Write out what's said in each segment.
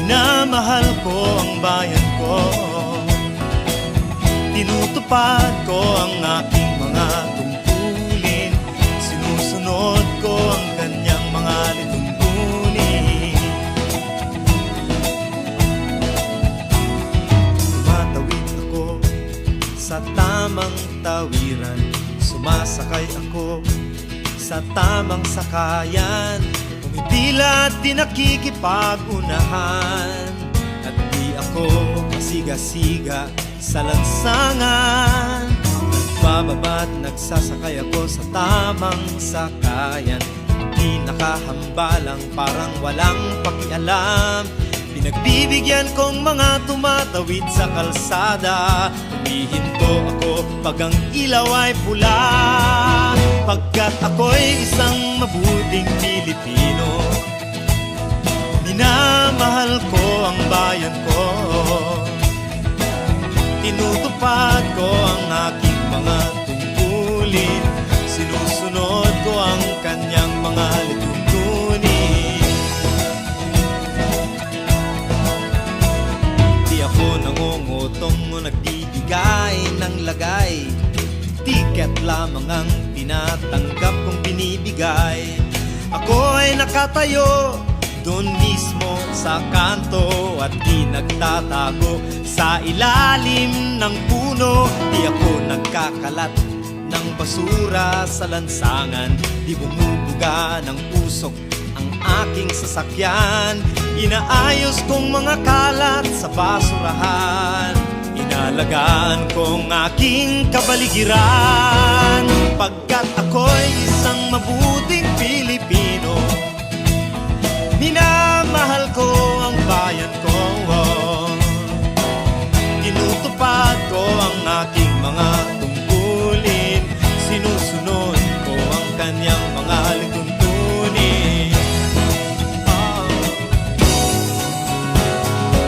Minamahal ko ang bayan ko, tinutupad ko ang aking mga tungkulin, sinusunod ko ang kanyang mga lituntunin. Tumatawid ako sa tamang tawiran, sumasakay ako sa tamang sakayan, pumipila at di nakikipag-unahan, at di ako masiga-siga sa lansangan. Nagbababa't nagsasakay ako sa tamang sakayan, di nakahambalang parang walang pakialam. Pinagbibigyan kong mga tumatawid sa kalsada, humihinto ako pag ang ilaw ay pula, pagkat ako'y isang mabuting Pilipino. Minamahal ko ang bayan ko, tinutupad ko ang aking mga tungkulin, sinusunod ko ang kanyang mga lituntunin. Di ako nangungutong o nagbibigay ng lagay, tiket lamang ang tinatanggap kong binibigay. Ako ay nakatayo doon mismo sa kanto at di nagtatago sa ilalim ng puno. Di ako nagkakalat ng basura sa lansangan, di bumubuga ng usok ang aking sasakyan. Inaayos kong mga kalat sa basurahan, inalagaan kong aking kapaligiran, pagkat ako'y isang mabuting Pilipino. Minamahal ko ang bayan ko, tinutupad ko ang aking mga tungkulin, sinusunod ko ang kanyang mga lituntunin.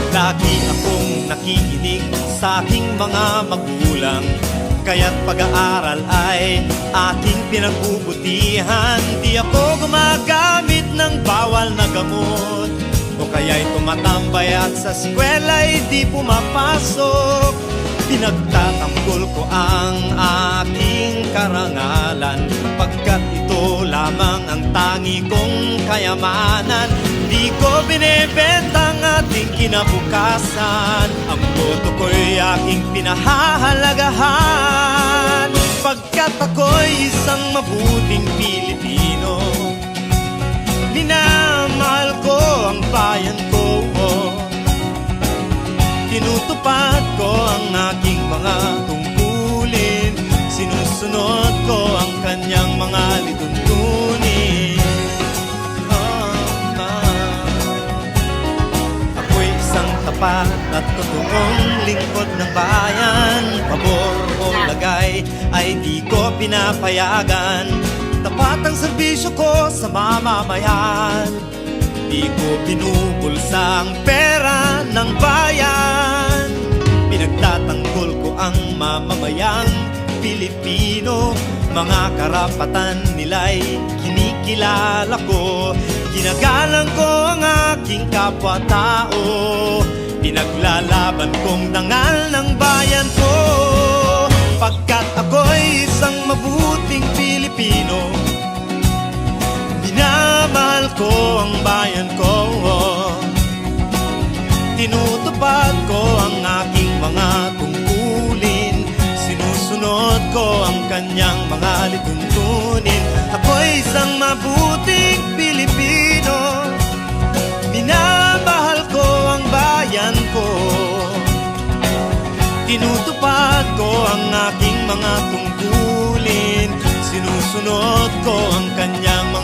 Lagi akong nakikinig sa aking mga magulang, kaya't pag-aaral ay aking pinagbubutihan. Di ako gumagamit ng bawal na gamot, o kaya'y tumatambay at sa eskwela'y di pumapasok. Pinagtatanggol ko ang aking karangalan, pagkat ito lamang ang tangi kong kayamanan. Di ko binebenta ang ating kinabukasan, ang boto ko'y aking pinahahalagahan, pagkat ako'y isang mabuting Pilipino. Minamahal ko ang bayan ko, tinutupad ko ang aking mga tungkulin, sinusunod ko ang kanyang mga lituntunin. Ako'y isang tapat at totoong lingkod ng bayan, pabor o lagay ay di ko pinapayagan. Tapat ang serbisyo ko sa mamamayan, di ko binubulsa ang pera ng bayan. Pinagtatanggol ko ang mamamayang Pilipino, mga karapatan nila'y kinikilala ko. Ginagalang ko ang aking kapwa-tao, pinaglalaban kong dangal ng bayan ko, pagkat ako'y isang mabuting Pilipino. Minamahal ko ang bayan ko, tinutupad ko ang aking mga tungkulin, sinusunod ko ang kanyang mga lituntunin. Ako'y isang mabuting Pilipino, minamahal ko ang bayan ko, tinutupad ko ang aking mga tungkulin, sinusunod ko ang kanyang mga